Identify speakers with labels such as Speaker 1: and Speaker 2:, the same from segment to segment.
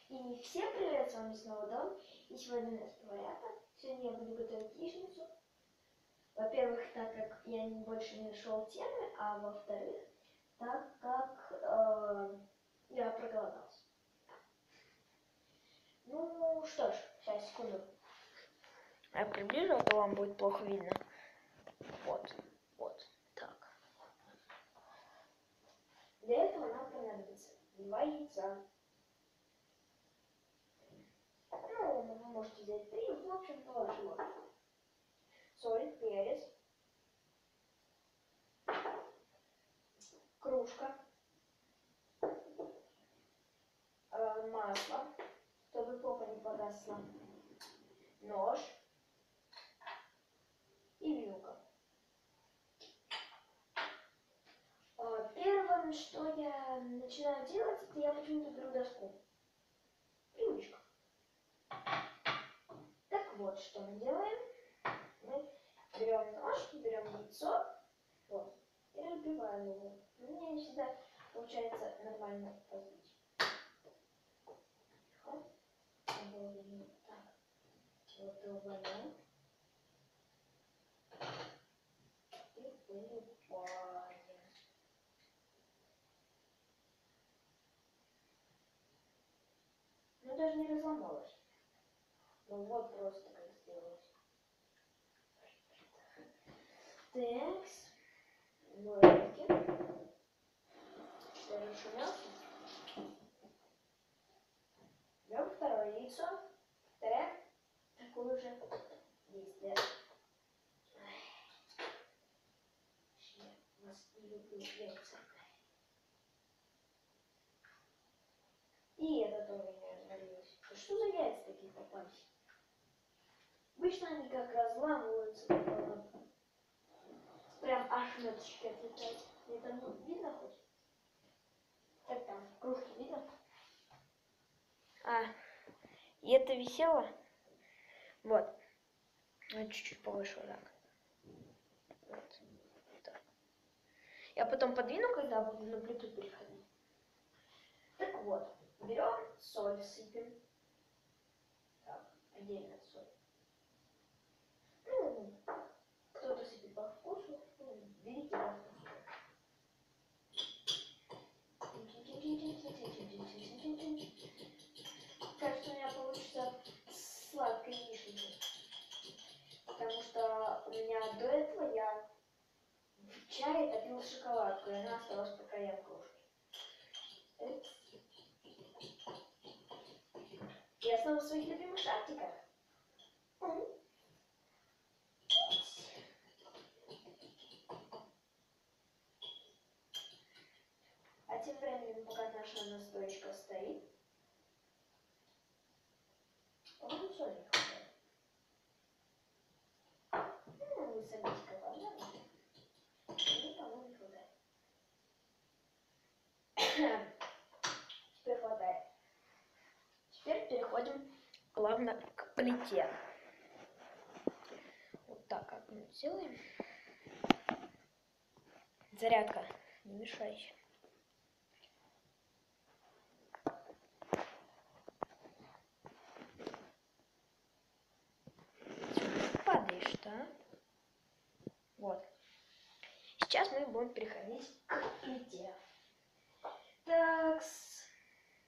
Speaker 1: И всем привет, с вами снова Дом. И сегодня у нас поварята. Сегодня я буду готовить яичницу. Во-первых, так как я больше не нашел темы, а во-вторых, так как я проголодался. Ну что ж, сейчас, секунду. Я приближу, а то вам будет плохо видно. Вот, так. Для этого нам понадобится 2 яйца. Ну, вы можете взять 3, в общем, по вашему вкусу. Соль, перец, кружка, масло, чтобы попа не погасла, нож и вилка. Первым, что я начинаю делать, это я почему-то беру доску. Привычка. Так вот, что мы делаем. Мы берем нож, берем яйцо, вот, и разбиваем его. У меня не всегда получается нормально разбить. Так, вот убавляем. И выливаем. Ну, даже не разломалось. Ну, вот просто как сделалось. Текс. Ложки. Даже шумелки. Берем второе яйцо. Повторяем такое же действие. Я вас не люблю яйца. И это тоже не развалилось. Что за яйца такие попались? Обычно они как разламываются пополам. Прям ошметочки отлетают. Это видно хоть? Как там, в кружке видно? И это висело. Вот. Чуть-чуть повыше вот так. Вот. Так. Я потом подвину, когда буду на плиту переходить. Так вот. Берем соль, сыпем. Так, отдельно соль. Ну, кто-то сыпет по вкусу. Ну, берите по вкусу. Кажется, у меня получится сладкая яичница. Потому что у меня до этого я в чае топила шоколадку, и она осталась по краям кружки. Я снова в своих любимых шортиках. А тем временем, пока наша настоечка стоит, по-моему, соли не хватает. Ну, вы садитесь как вам надо. Мне, по-моему, не хватает. Теперь хватает. Теперь переходим плавно к плите. Вот так как мы делаем. Зарядка, не мешайся. Падаешь, да? Вот. Сейчас мы будем переходить к плите. Так,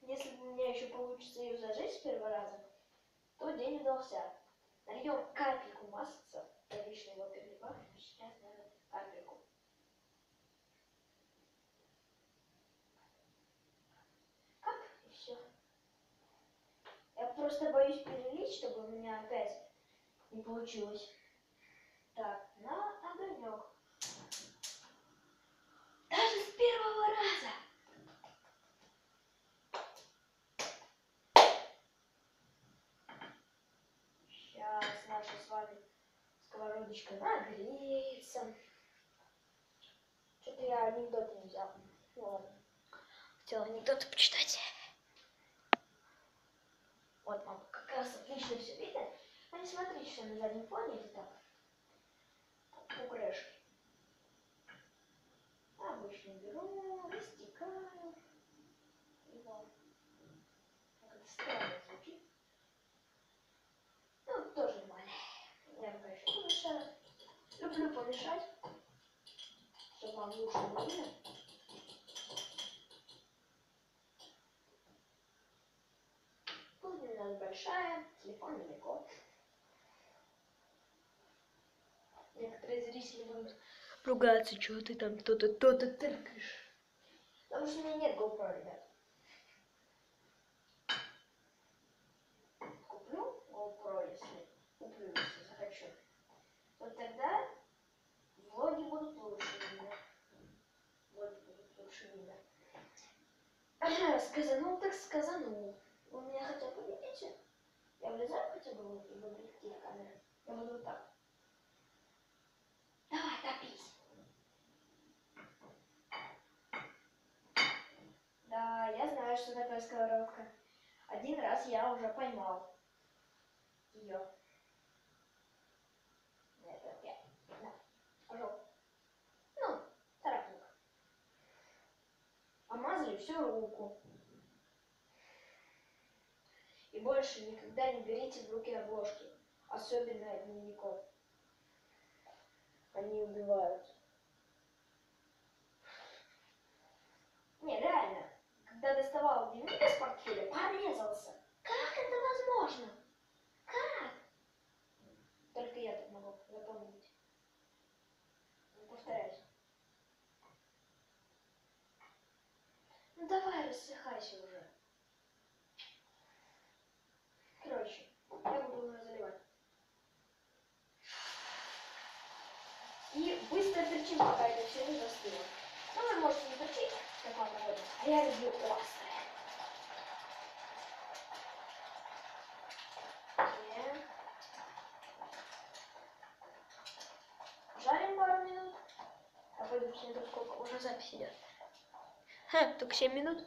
Speaker 1: если у меня еще получится ее зажечь с первого раза, то день удался. Нальем капельку масла. Обычно его переливаю. Сейчас надо капельку. Кап, и все. Я просто боюсь перелить, чтобы у меня опять не получилось. Так, на огонек. Даже с первого раза. Сейчас наша с вами сковородочка нагреется. Что-то я анекдоты не взял. Ну ладно. Хотела анекдоты почитать. Вот, мама, как раз отлично все видно. А не смотрите, что на заднем фоне это так. Кукрешки. Обычно беру, растекаю. И вот. Это странно. помешать, чтобы вам лучше было видно. Кухня у нас большая, телефон далеко. Некоторые зрители будут ругаться, что ты там то-то тыркаешь. Потому что у меня нет GoPro, ребят. Куплю GoPro, если захочу. Вот тогда влоги будут лучше видно. Сказанул так сказанул. Вы меня хотя бы видите? Я влезаю хотя бы в объектив камеры. Я буду вот так. Давай, топись. Да, я знаю, что такое сковородка. Один раз я уже поймал ее. Это я. Да. Пожалуйста. Ну, царапинка. Помазали всю руку. И больше никогда не берите в руки обложки. Особенно от дневников. Они убивают. Не, реально. Когда доставал дневник из портфеля, порезался. Как это возможно? Как? Только я так могу запомнить. Не повторяйся. Ну давай, рассыхайся уже. Короче, я буду уже заливать. И быстро перчим, пока это все не застыло. Ну, вы можете не перчить, как вам угодно. А я люблю острое. Жарим пару минут. А пойду посмотрю, сколько уже запись идет. Ха, только 7 минут.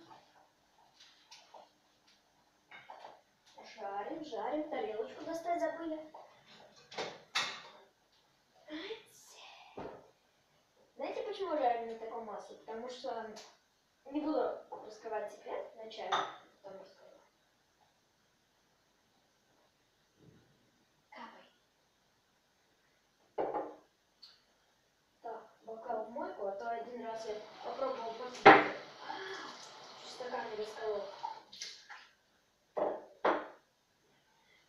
Speaker 1: Жарим, жарим. Тарелочку достать забыли. Знаете, почему жарим на таком масле? Потому что не буду раскрывать секрет вначале, потом расскажу. Капай. Так, бокал в мойку, а то один раз я попробовал просто стакан не расколол.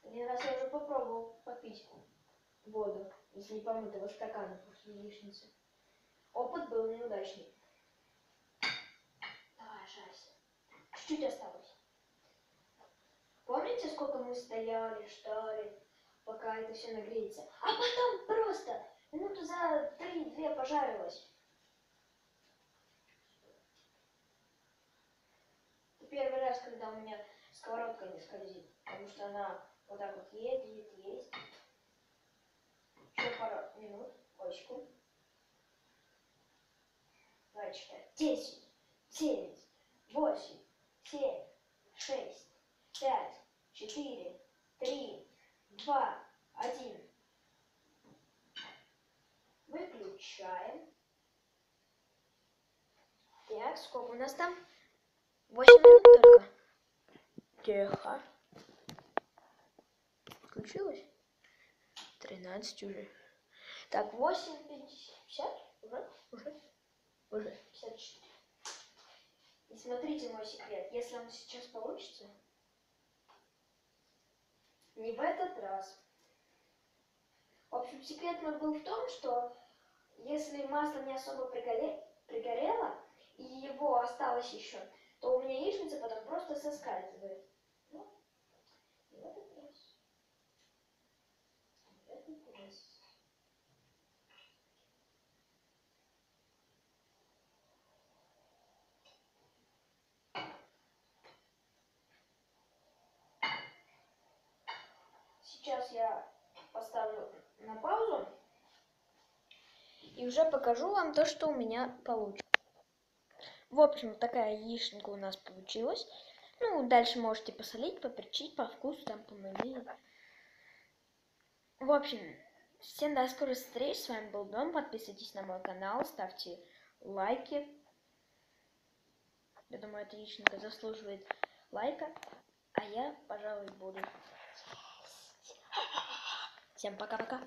Speaker 1: Один раз я уже попробовал попить воду из непомытого стакана после яичницы. Опыт был неудачный. Давай, жарься. Чуть-чуть осталось. Помните, сколько мы стояли, ждали, пока это все нагреется? А потом просто минуту за 3-2 пожарилось. Это первый раз, когда у меня сковородка не скользит, потому что она вот так вот едет. Еще пару минут, очку. 2, 4, 10, 9, 8, 7, 6, 5, 4, 3, 2, 1. Выключаем. Так, сколько у нас там? 8 минут только. Тихо. Включилось? 13 уже. Так, 8, 50. Уже 54. И смотрите мой секрет. Если он сейчас получится, не в этот раз. В общем, секрет мой был в том, что если масло не особо пригорело, и его осталось еще, то у меня яичница потом просто соскальзывает. Ну, в этот раз. В этот раз. Сейчас я поставлю на паузу и уже покажу вам то, что у меня получится. В общем, такая яичница у нас получилась. Ну, дальше можете посолить, поперчить по вкусу, там, по моему. В общем, всем до скорых встреч. С вами был Дом. Подписывайтесь на мой канал, ставьте лайки. Я думаю, эта яичница заслуживает лайка. А я, пожалуй, буду. Всем пока-пока.